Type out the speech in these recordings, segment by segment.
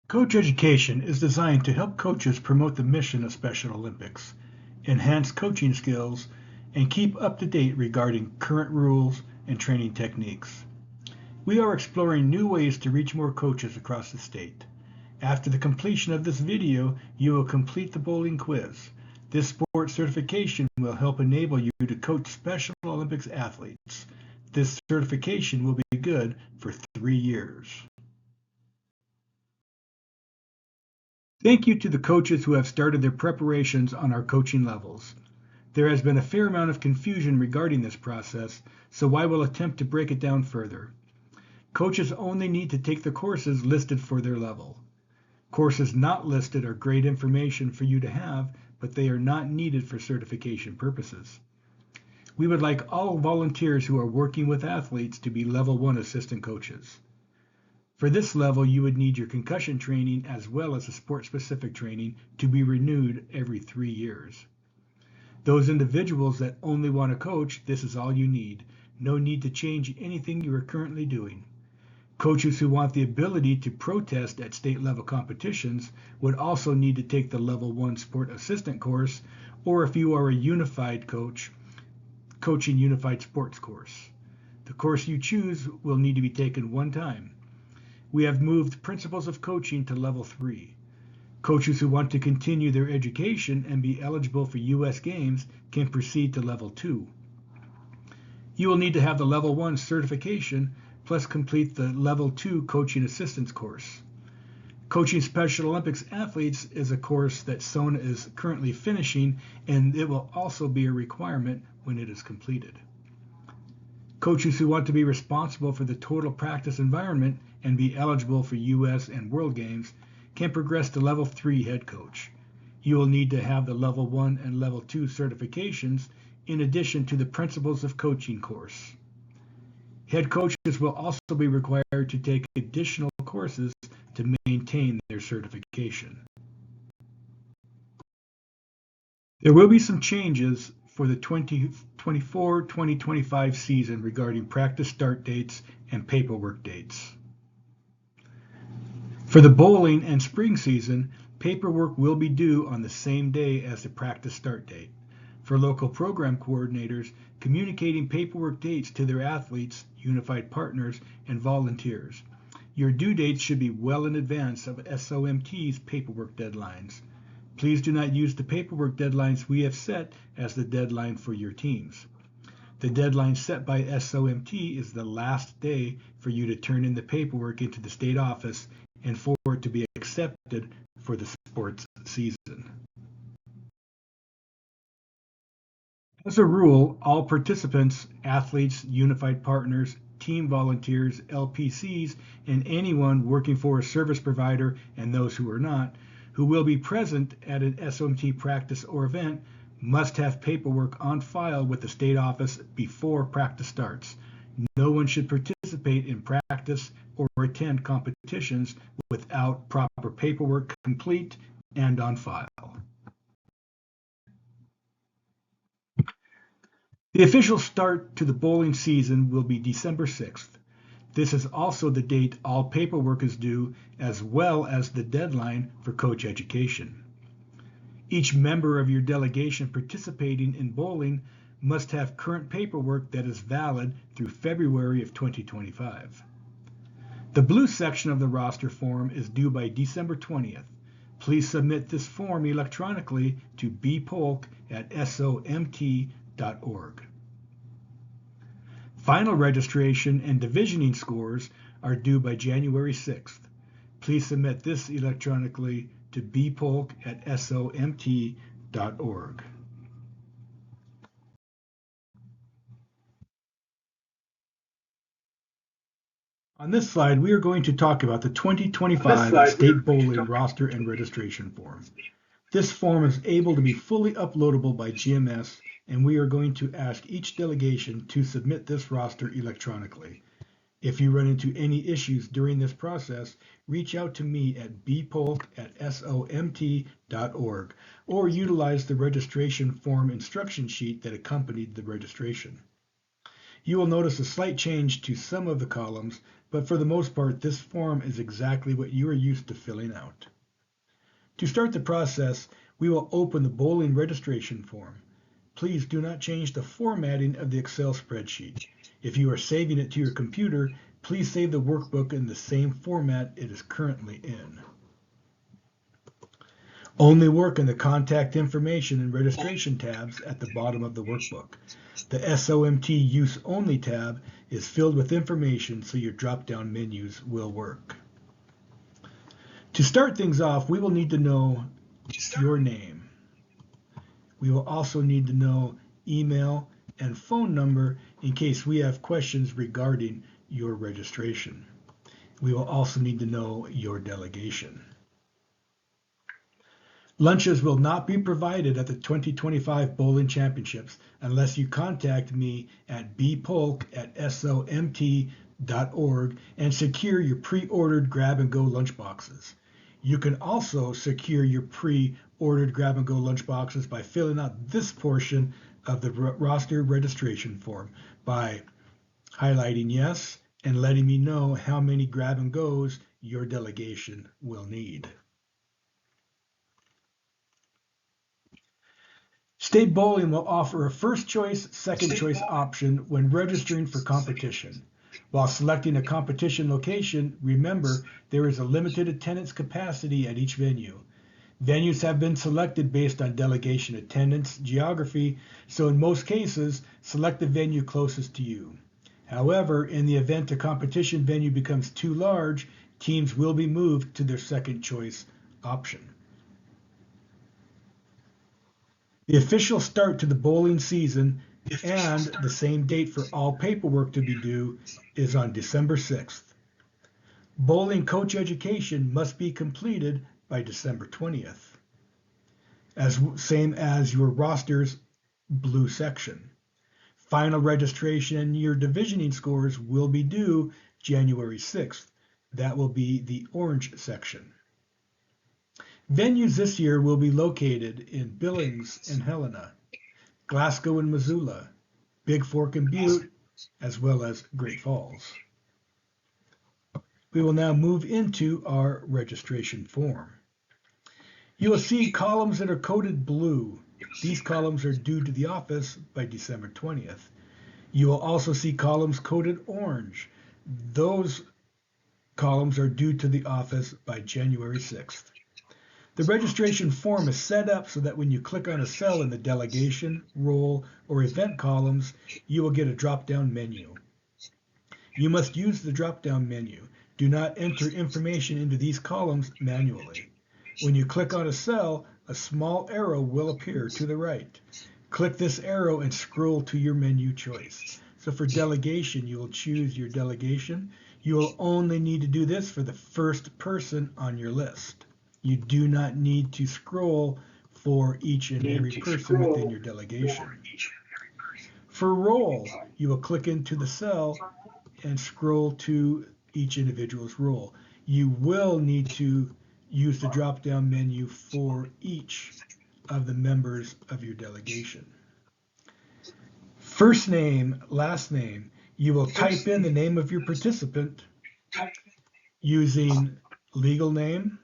Coach education is designed to help coaches promote the mission of Special Olympics, enhance coaching skills, and keep up to date regarding current rules and training techniques. We are exploring new ways to reach more coaches across the state. After the completion of this video, you will complete the bowling quiz. This sport certification will help enable you to coach Special Olympics athletes. This certification will be good for 3 years. Thank you to the coaches who have started their preparations on our coaching levels. There has been a fair amount of confusion regarding this process, so I will attempt to break it down further. Coaches only need to take the courses listed for their level. Courses not listed are great information for you to have, but they are not needed for certification purposes. We would like all volunteers who are working with athletes to be Level 1 assistant coaches. For this level, you would need your concussion training as well as a sport-specific training to be renewed every 3 years. Those individuals that only want to coach, this is all you need. No need to change anything you are currently doing. Coaches who want the ability to protest at state level competitions would also need to take the Level 1 Sport Assistant course, or if you are a unified coach, Coaching Unified Sports course. The course you choose will need to be taken one time. We have moved Principles of Coaching to Level 3. Coaches who want to continue their education and be eligible for U.S. Games can proceed to Level 2. You will need to have the Level 1 certification plus complete the Level 2 Coaching Assistance course. Coaching Special Olympics athletes is a course that SONA is currently finishing, and it will also be a requirement when it is completed. Coaches who want to be responsible for the total practice environment and be eligible for U.S. and World Games can progress to Level 3 head coach. You will need to have the Level 1 and Level 2 certifications in addition to the Principles of Coaching course. Head coaches will also be required to take additional courses to maintain their certification. There will be some changes for the 2024-2025 season regarding practice start dates and paperwork dates. For the bowling and spring season, paperwork will be due on the same day as the practice start date. For local program coordinators, communicating paperwork dates to their athletes, unified partners, and volunteers. Your due dates should be well in advance of SOMT's paperwork deadlines. Please do not use the paperwork deadlines we have set as the deadline for your teams. The deadline set by SOMT is the last day for you to turn in the paperwork into the state office and for it to be accepted for the sports season. As a rule, all participants, athletes, unified partners, team volunteers, LPCs, and anyone working for a service provider and those who are not, who will be present at an SOMT practice or event must have paperwork on file with the state office before practice starts. No one should participate in practice or attend competitions without proper paperwork complete and on file. The official start to the bowling season will be December 6th. This is also the date all paperwork is due, as well as the deadline for coach education. Each member of your delegation participating in bowling must have current paperwork that is valid through February of 2025. The blue section of the roster form is due by December 20th. Please submit this form electronically to bpolk@somt.org. Final registration and divisioning scores are due by January 6th. Please submit this electronically to bpolk@somt.org. On this slide, we are going to talk about the 2025 State Bowling Roster and Registration Form. This form is able to be fully uploadable by GMS, and we are going to ask each delegation to submit this roster electronically. If you run into any issues during this process, reach out to me at bpolk@somt.org or utilize the registration form instruction sheet that accompanied the registration. You will notice a slight change to some of the columns, but for the most part, this form is exactly what you are used to filling out. To start the process, we will open the bowling registration form. Please do not change the formatting of the Excel spreadsheet. If you are saving it to your computer, please save the workbook in the same format it is currently in. Only work in the contact information and registration tabs at the bottom of the workbook. The SOMT Use Only tab is filled with information, so your drop-down menus will work. To start things off, we will need to know your name. We will also need to know email and phone number in case we have questions regarding your registration. We will also need to know your delegation. Lunches will not be provided at the 2025 Bowling Championships unless you contact me at bpolk@somt.org and secure your pre-ordered grab-and-go lunchboxes. You can also secure your pre-ordered grab-and-go lunchboxes by filling out this portion of the roster registration form by highlighting yes and letting me know how many grab-and-goes your delegation will need. State Bowling will offer a first choice, second choice option when registering for competition. While selecting a competition location, remember there is a limited attendance capacity at each venue. Venues have been selected based on delegation attendance geography, so in most cases, select the venue closest to you. However, in the event a competition venue becomes too large, teams will be moved to their second choice option. The official start to the bowling season and the same date for all paperwork to be due is on December 6th. Bowling coach education must be completed by December 20th, same as your roster's blue section. Final registration and your divisioning scores will be due January 6th. That will be the orange section. Venues this year will be located in Billings and Helena, Glasgow and Missoula, Big Fork and Butte, as well as Great Falls. We will now move into our registration form. You will see columns that are coded blue. These columns are due to the office by December 20th. You will also see columns coded orange. Those columns are due to the office by January 6th. The registration form is set up so that when you click on a cell in the delegation, role, or event columns, you will get a drop-down menu. You must use the drop-down menu. Do not enter information into these columns manually. When you click on a cell, a small arrow will appear to the right. Click this arrow and scroll to your menu choice. So for delegation, you will choose your delegation. You will only need to do this for the first person on your list. You do not need to scroll for each and every person within your delegation. For role, you will click into the cell and scroll to each individual's role. You will need to use the drop-down menu for each of the members of your delegation. First name, last name, you will type in the name of your participant using legal name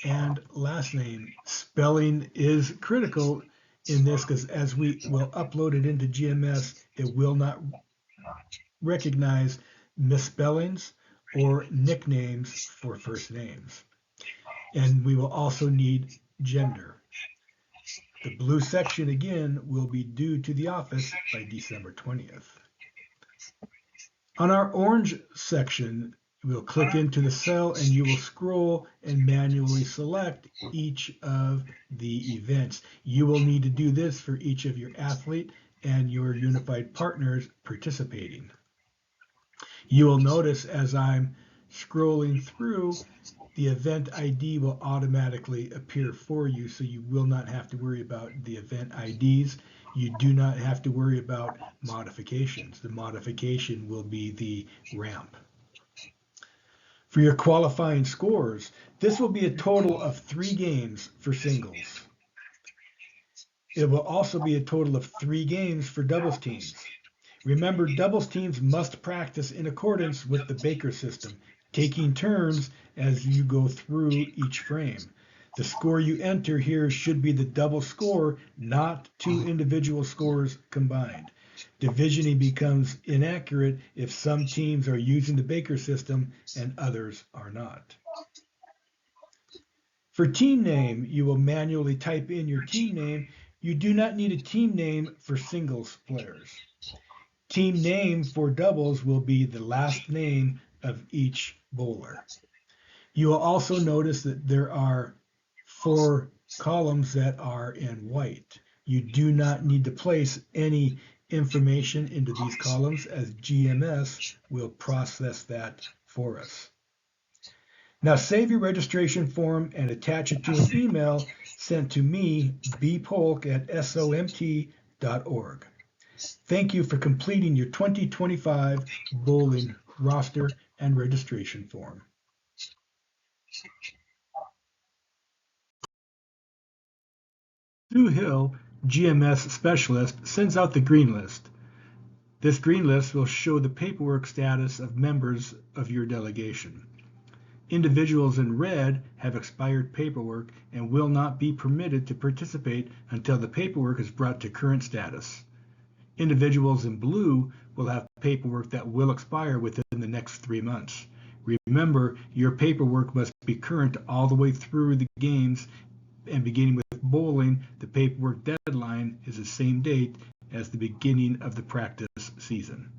and last name. Spelling is critical in this because as we will upload it into GMS, it will not recognize misspellings or nicknames for first names. And we will also need gender. The blue section again will be due to the office by December 20th. On our orange section, we'll click into the cell and you will scroll and manually select each of the events. You will need to do this for each of your athlete and your unified partners participating. You will notice as I'm scrolling through, the event ID will automatically appear for you, so you will not have to worry about the event IDs. You do not have to worry about modifications. The modification will be the ramp. For your qualifying scores, this will be a total of 3 games for singles. It will also be a total of 3 games for doubles teams. Remember, doubles teams must practice in accordance with the Baker system, taking turns as you go through each frame. The score you enter here should be the double score, not two individual scores combined. Divisioning becomes inaccurate if some teams are using the Baker system and others are not. For team name, you will manually type in your team name. You do not need a team name for singles players. Team name for doubles will be the last name of each bowler. You will also notice that there are 4 columns that are in white. You do not need to place any information into these columns, as GMS will process that for us. Now save your registration form and attach it to an email sent to me, bpolk@somt.org. Thank you for completing your 2025 bowling roster and registration form. Sue Hill, GMS Specialist, sends out the green list. This green list will show the paperwork status of members of your delegation. Individuals in red have expired paperwork and will not be permitted to participate until the paperwork is brought to current status. Individuals in blue will have paperwork that will expire within the next 3 months. Remember, your paperwork must be current all the way through the games, and beginning with bowling, the paperwork deadline is the same date as the beginning of the practice season.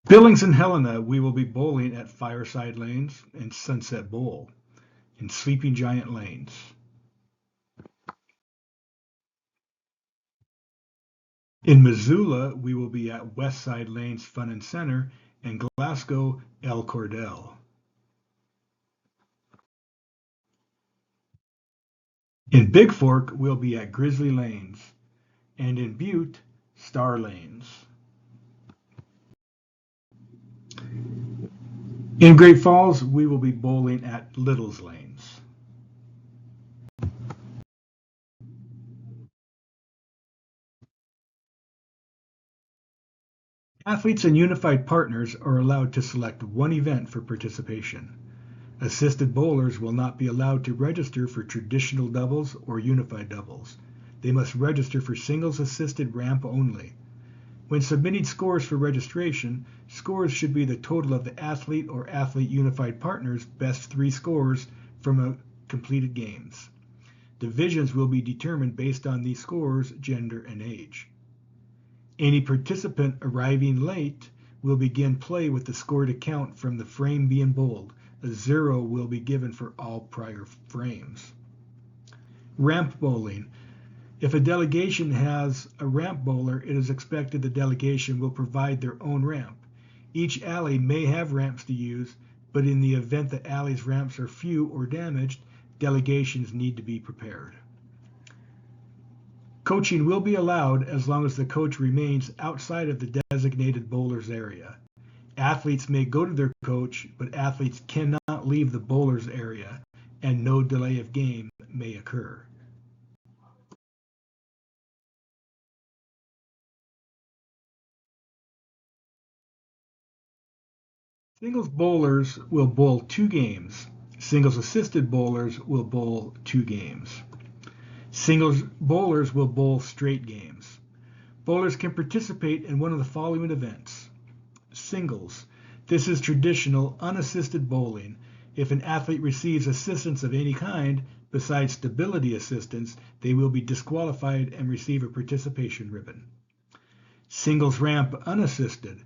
Billings and Helena, we will be bowling at Fireside Lanes and Sunset Bowl in Sleeping Giant Lanes. In Missoula, we will be at Westside Lanes Fun and Center and Glasgow El Cordell. In Big Fork, we'll be at Grizzly Lanes, and in Butte, Star Lanes. In Great Falls, we will be bowling at Little's Lanes. Athletes and unified partners are allowed to select one event for participation. Assisted bowlers will not be allowed to register for traditional doubles or unified doubles. They must register for singles assisted ramp only. When submitting scores for registration, scores should be the total of the athlete or athlete unified partner's best 3 scores from completed games. Divisions will be determined based on these scores, gender, and age. Any participant arriving late will begin play with the score to count from the frame being bowled. A 0 will be given for all prior frames. Ramp bowling. If a delegation has a ramp bowler, it is expected the delegation will provide their own ramp. Each alley may have ramps to use, but in the event the alley's ramps are few or damaged, delegations need to be prepared. Coaching will be allowed as long as the coach remains outside of the designated bowler's area. Athletes may go to their coach, but athletes cannot leave the bowler's area, and no delay of game may occur. Singles bowlers will bowl 2 games. Singles assisted bowlers will bowl 2 games. Singles bowlers will bowl straight games. Bowlers can participate in one of the following events. Singles. This is traditional unassisted bowling. If an athlete receives assistance of any kind, besides stability assistance, they will be disqualified and receive a participation ribbon. Singles ramp unassisted.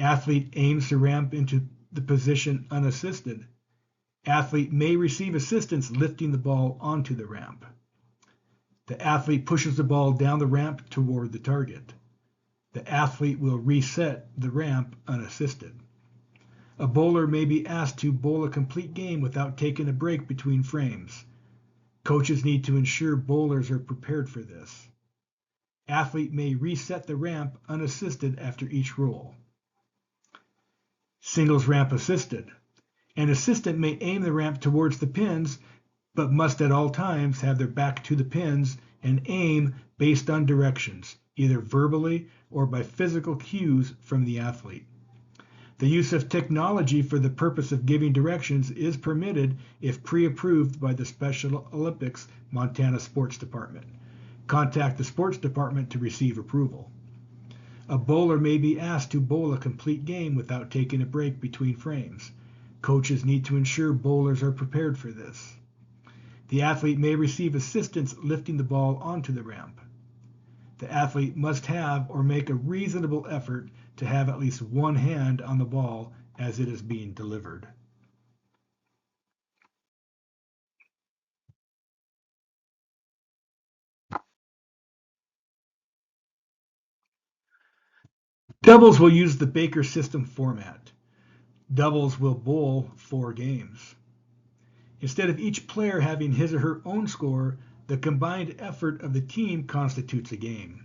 Athlete aims to ramp into the position unassisted. Athlete may receive assistance lifting the ball onto the ramp. The athlete pushes the ball down the ramp toward the target. The athlete will reset the ramp unassisted. A bowler may be asked to bowl a complete game without taking a break between frames. Coaches need to ensure bowlers are prepared for this. Athlete may reset the ramp unassisted after each roll. Singles ramp assisted. An assistant may aim the ramp towards the pins, but must at all times have their back to the pins and aim based on directions, either verbally or by physical cues from the athlete. The use of technology for the purpose of giving directions is permitted if pre-approved by the Special Olympics Montana Sports Department. Contact the sports department to receive approval. A bowler may be asked to bowl a complete game without taking a break between frames. Coaches need to ensure bowlers are prepared for this. The athlete may receive assistance lifting the ball onto the ramp. The athlete must have or make a reasonable effort to have at least one hand on the ball as it is being delivered. Doubles will use the Baker system format. Doubles will bowl 4 games. Instead of each player having his or her own score, the combined effort of the team constitutes a game.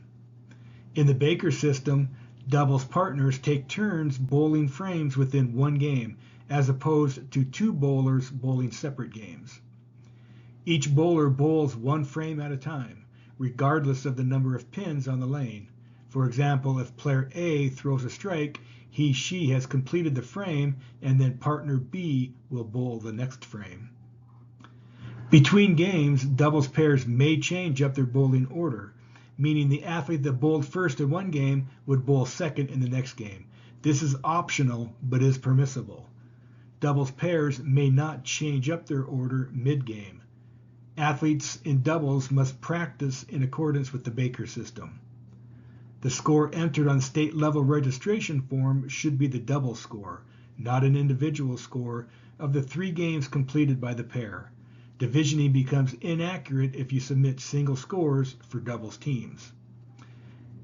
In the Baker system, doubles partners take turns bowling frames within one game, as opposed to 2 bowlers bowling separate games. Each bowler bowls one frame at a time, regardless of the number of pins on the lane. For example, if player A throws a strike, she has completed the frame, and then partner B will bowl the next frame. Between games, doubles pairs may change up their bowling order, meaning the athlete that bowled first in one game would bowl second in the next game. This is optional, but is permissible. Doubles pairs may not change up their order mid-game. Athletes in doubles must practice in accordance with the Baker system. The score entered on state-level registration form should be the double score, not an individual score, of the 3 games completed by the pair. Divisioning becomes inaccurate if you submit single scores for doubles teams.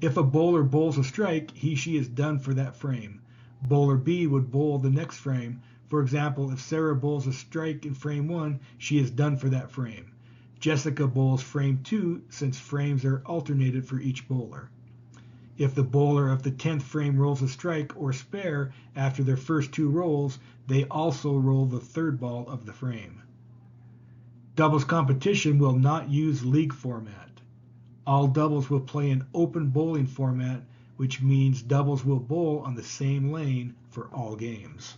If a bowler bowls a strike, she is done for that frame. Bowler B would bowl the next frame. For example, if Sarah bowls a strike in frame 1, she is done for that frame. Jessica bowls frame 2 since frames are alternated for each bowler. If the bowler of the 10th frame rolls a strike or spare after their first 2 rolls, they also roll the 3rd ball of the frame. Doubles competition will not use league format. All doubles will play an open bowling format, which means doubles will bowl on the same lane for all games.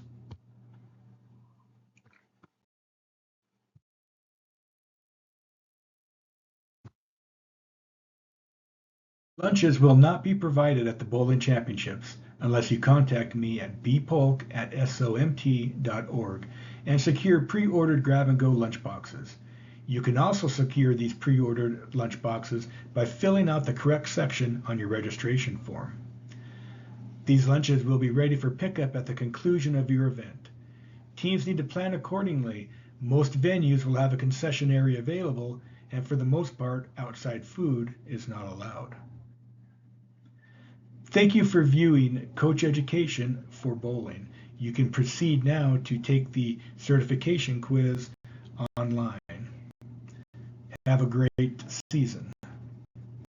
Lunches will not be provided at the bowling championships unless you contact me at bpolk@somt.org and secure pre-ordered grab-and-go lunchboxes. You can also secure these pre-ordered lunchboxes by filling out the correct section on your registration form. These lunches will be ready for pickup at the conclusion of your event. Teams need to plan accordingly. Most venues will have a concession area available, and for the most part, outside food is not allowed. Thank you for viewing Coach Education for Bowling. You can proceed now to take the certification quiz online. Have a great season.